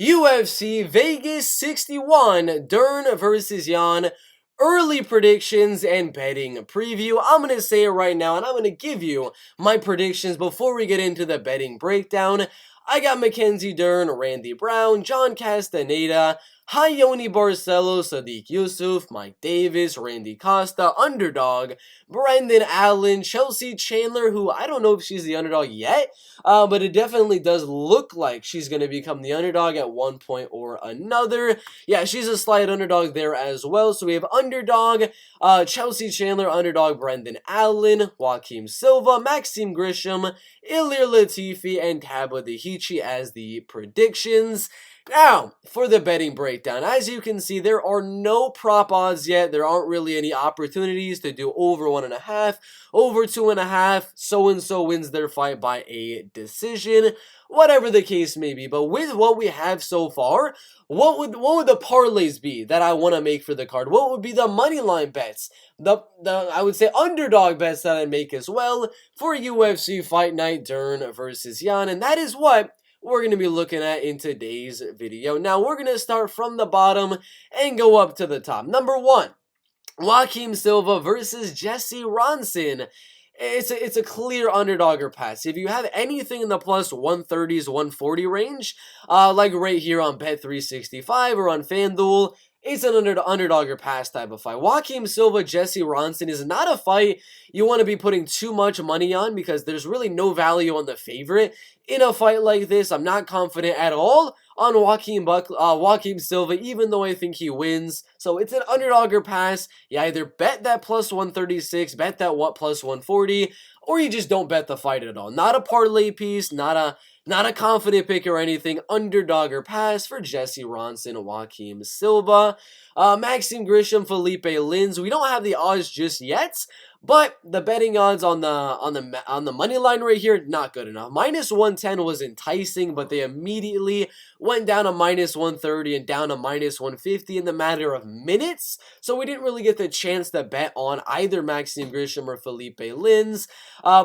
UFC Vegas 61, Dern versus Jan, early predictions and betting preview. I'm going to say it right now, and I'm going to give you my predictions before we get into the betting breakdown. I got Mackenzie Dern, Randy Brown, John Castaneda, Hayoni Barcelo, Sadiq Yusuf, Mike Davis, Randy Costa, underdog, Brendan Allen, Chelsea Chandler, who I don't know if she's the underdog yet, but it definitely does look like she's going to become the underdog at one point or another. Yeah, she's a slight underdog there as well. So we have underdog, Chelsea Chandler, underdog Brendan Allen, Joaquim Silva, Maxime Grisham, Ilir Latifi, and Taba Dahichi as the predictions. Now, for the betting breakdown, as you can see, there are no prop odds yet. There aren't really any opportunities to do over 1.5, over 2.5, so-and-so wins their fight by a decision, whatever the case may be. But with what we have so far, what would the parlays be that I want to make for the card? What would be the money line bets? The I would say underdog bets that I make as well for UFC Fight Night Dern versus Jan, and that is what we're going to be looking at in today's video. Now, we're going to start from the bottom and go up to the top. Number 1, Joaquim Silva versus Jesse Ronson. It's a clear underdog or pass. If you have anything in the plus 130s, 140 range, like right here on Bet365 or on FanDuel, it's an underdog or pass type of fight. Joaquim Silva, Jesse Ronson is not a fight you want to be putting too much money on because there's really no value on the favorite. In a fight like this, I'm not confident at all on Joaquim Silva, even though I think he wins. So it's an underdog or pass. You either bet that plus 136, bet that plus 140, or you just don't bet the fight at all. Not a parlay piece, not a confident pick or anything. Underdog or pass for Jesse Ronson, Joaquim Silva. Maxime Grisham, Felipe Lins. We don't have the odds just yet, but the betting odds on the money line right here, not good enough. Minus 110 was enticing, but they immediately went down to minus 130 and down to minus 150 in the matter of minutes. So we didn't really get the chance to bet on either Maxime Grisham or Felipe Lins.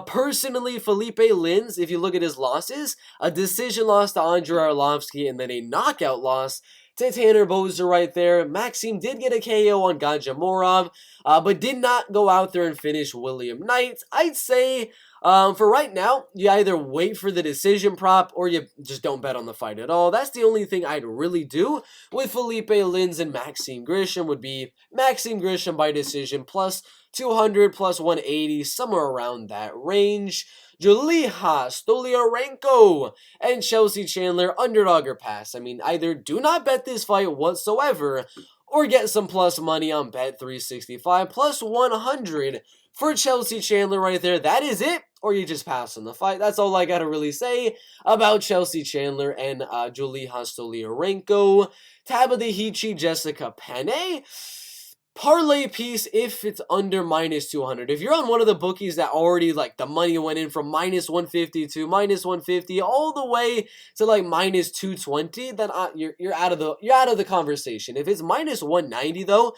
Personally, Felipe Lins, if you look at his losses, a decision loss to Andrei Arlovsky and then a knockout loss to Tanner Boser right there. Maxime did get a KO on Gajamorov, but did not go out there and finish William Knight. I'd say for right now, you either wait for the decision prop or you just don't bet on the fight at all. That's the only thing I'd really do with Felipe Lins and Maxime Grisham would be Maxime Grisham by decision plus 200, plus 180, somewhere around that range. Julia Stoliarenko and Chelsea Chandler, underdog or pass. I mean, either do not bet this fight whatsoever or get some plus money on Bet365, plus 100 for Chelsea Chandler right there. That is it, or you just pass on the fight. That's all I got to really say about Chelsea Chandler and Julia Stoliarenko. Taba Dahichi, Jessica Penne. Parlay piece if it's under minus 200. If you're on one of the bookies that already like the money went in from minus 150 to minus 150 all the way to like minus 220, then you're out of the conversation. If it's minus 190 though,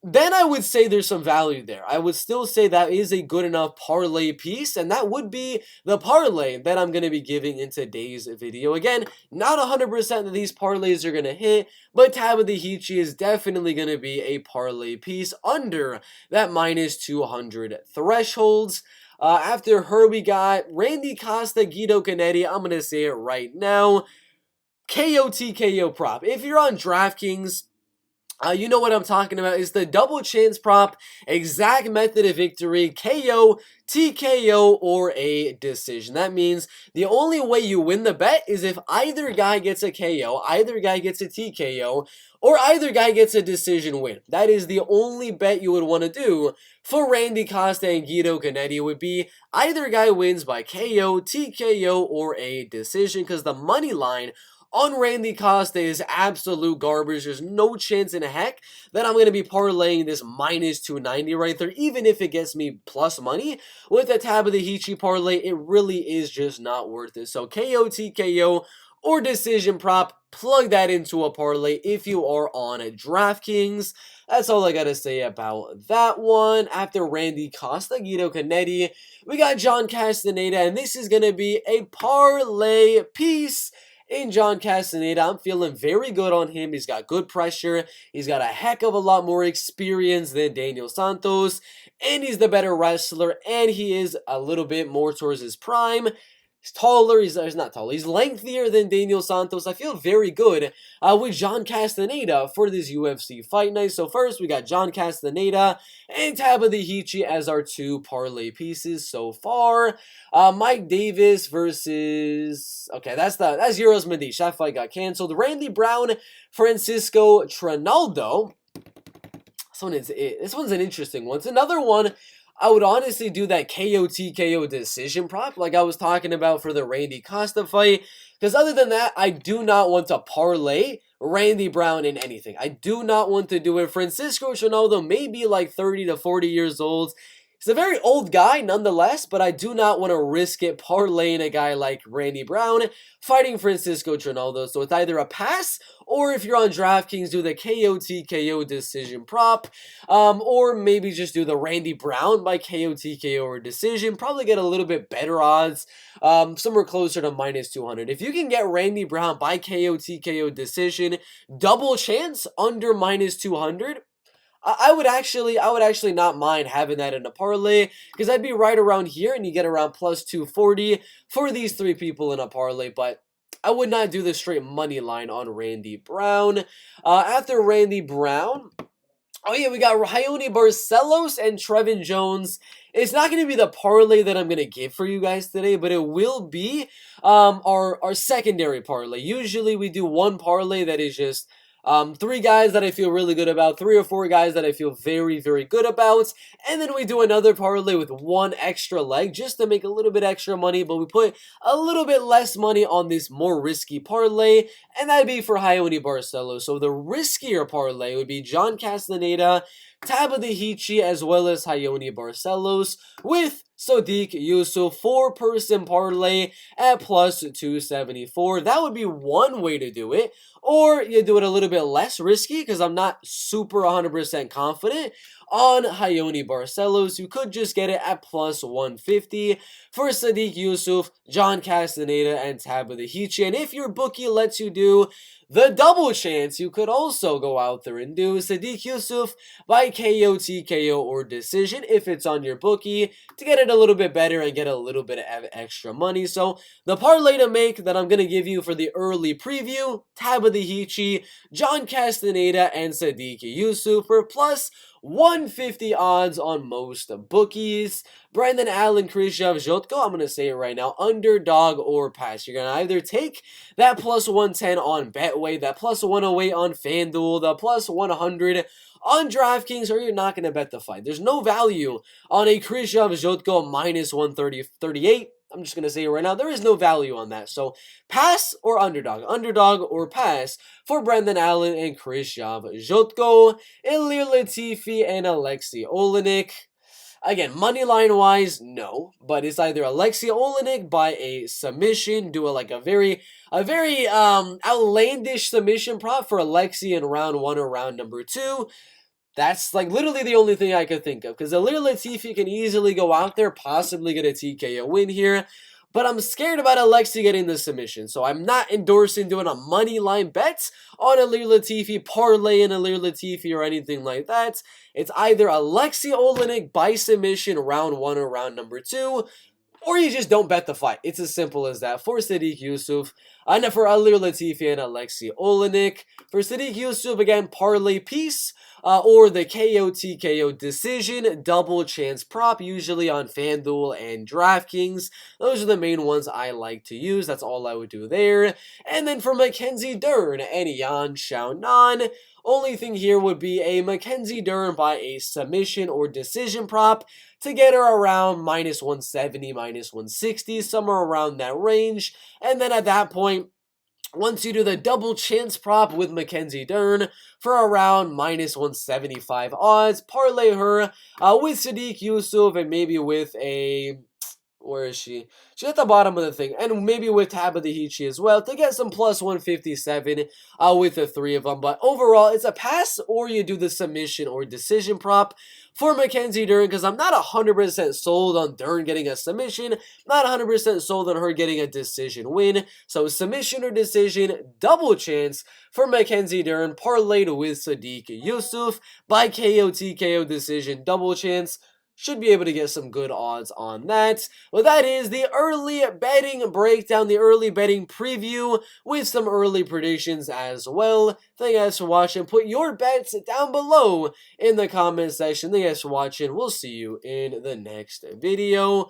then I would say there's some value there. I would still say that is a good enough parlay piece, and that would be the parlay that I'm going to be giving in today's video. Again, not 100% that these parlays are going to hit, but Taba Dahichi is definitely going to be a parlay piece under that minus 200 thresholds. After her, we got Randy Costa, Guido Canetti. I'm going to say it right now. KO TKO prop. If you're on DraftKings, you know what I'm talking about. It's the double chance prop, exact method of victory, KO, TKO, or a decision. That means the only way you win the bet is if either guy gets a KO, either guy gets a TKO, or either guy gets a decision win. That is the only bet you would want to do for Randy Costa and Guido Canetti would be either guy wins by KO, TKO, or a decision, because the money line on Randy Costa is absolute garbage. There's no chance in heck that I'm going to be parlaying this minus 290 right there, even if it gets me plus money. With a Taba Dahichi parlay, it really is just not worth it. So KO, TKO, or decision prop, plug that into a parlay if you are on a DraftKings. That's all I got to say about that one. After Randy Costa, Guido Canetti, we got John Castaneda, and this is going to be a parlay piece. in John Castaneda. I'm feeling very good on him. He's got good pressure. He's got a heck of a lot more experience than Daniel Santos, and he's the better wrestler, and he is a little bit more towards his prime. He's taller, he's not taller, he's lengthier than Daniel Santos. I feel very good with John Castaneda for this UFC fight night. So first, we got John Castaneda and Tabahichi as our two parlay pieces so far. Mike Davis versus... Okay, that's Euros Medici. That fight got canceled. Randy Brown, Francisco Trinaldo. This one's an interesting one. It's another one. I would honestly do that KO TKO decision prop like I was talking about for the Randy Costa fight. Because other than that, I do not want to parlay Randy Brown in anything. I do not want to do it. Francisco Trinaldo may be like 30 to 40 years old. He's a very old guy nonetheless, but I do not want to risk it parlaying a guy like Randy Brown fighting Francisco Trinaldo. So it's either a pass, or if you're on DraftKings, do the KO TKO decision prop, or maybe just do the Randy Brown by KO TKO or decision. Probably get a little bit better odds, somewhere closer to minus 200. If you can get Randy Brown by KO TKO decision, double chance under minus 200. I would actually not mind having that in a parlay, because I'd be right around here, and you get around plus 240 for these three people in a parlay, but I would not do the straight money line on Randy Brown. After Randy Brown, oh yeah, we got Raoni Barcelos and Trevin Jones. It's not going to be the parlay that I'm going to give for you guys today, but it will be our secondary parlay. Usually we do one parlay that is just... three guys that I feel really good about, 3 or 4 guys that I feel very, very good about, and then we do another parlay with one extra leg just to make a little bit extra money, but we put a little bit less money on this more risky parlay, and that'd be for Raoni Barcelos. So the riskier parlay would be John Castaneda, Tabahichi, as well as Raoni Barcelos, with Sodiq Yusuff, 4-person parlay at plus 274. That would be one way to do it. Or you do it a little bit less risky, because I'm not super 100% confident on Raoni Barcelos. You could just get it at plus 150 for Sodiq Yusuff, John Castaneda, and Tabahichi. And if your bookie lets you do the double chance, you could also go out there and do Sodiq Yusuff by KO, TKO, or decision if it's on your bookie to get it a little bit better and get a little bit of extra money. So the parlay to make that I'm going to give you for the early preview, Tabahichi, John Castaneda, and Sodiq Yusuff for plus 150 odds on most bookies. Brendan Allen, Khrushchev, Zhotko, I'm going to say it right now, underdog or pass. You're going to either take that plus 110 on Betway, that plus 108 on FanDuel, the plus 100 on DraftKings, or you're not going to bet the fight. There's no value on a Khrushchev, Zhotko minus 138. I'm just going to say it right now, there is no value on that. So pass or underdog or pass for Brendan Allen and Khrushchev, Zhotko, Ilir Latifi, and Alexei Olenek. Again, moneyline wise, no, but it's either Alexei Olenek by a submission, do a very outlandish submission prop for Alexei in round 1 or round number 2. That's like literally the only thing I could think of, because Ilir Latifi can easily go out there, possibly get a TKO win here, but I'm scared about Alexei getting the submission, so I'm not endorsing doing a money line bet on Ilir Latifi, parlay in Ilir Latifi, or anything like that. It's either Alexei Olenek by submission round 1 or round number 2, or you just don't bet the fight. It's as simple as that. For Sodiq Yusuff, and for Ilir Latifi and Alexei Olenek. For Sodiq Yusuff, again, parlay piece, or the KO TKO decision, double chance prop, usually on FanDuel and DraftKings. Those are the main ones I like to use. That's all I would do there. And then for Mackenzie Dern and Yan Xiaonan, only thing here would be a Mackenzie Dern by a submission or decision prop to get her around minus 170, minus 160, somewhere around that range. And then at that point, once you do the double chance prop with Mackenzie Dern for around minus 175 odds, parlay her with Sodiq Yusuff and maybe with a Where is she? She's at the bottom of the thing. And maybe with Tabitha as well to get some plus 157 with the three of them. But overall, it's a pass or you do the submission or decision prop for Mackenzie Dern because I'm not 100% sold on Dern getting a submission. Not 100% sold on her getting a decision win. So submission or decision, double chance for Mackenzie Dern parlayed with Sadiq Yusuf by KO TKO decision, double chance. Should be able to get some good odds on that. Well, that is the early betting breakdown, the early betting preview with some early predictions as well. Thank you guys for watching. Put your bets down below in the comment section. Thank you guys for watching. We'll see you in the next video.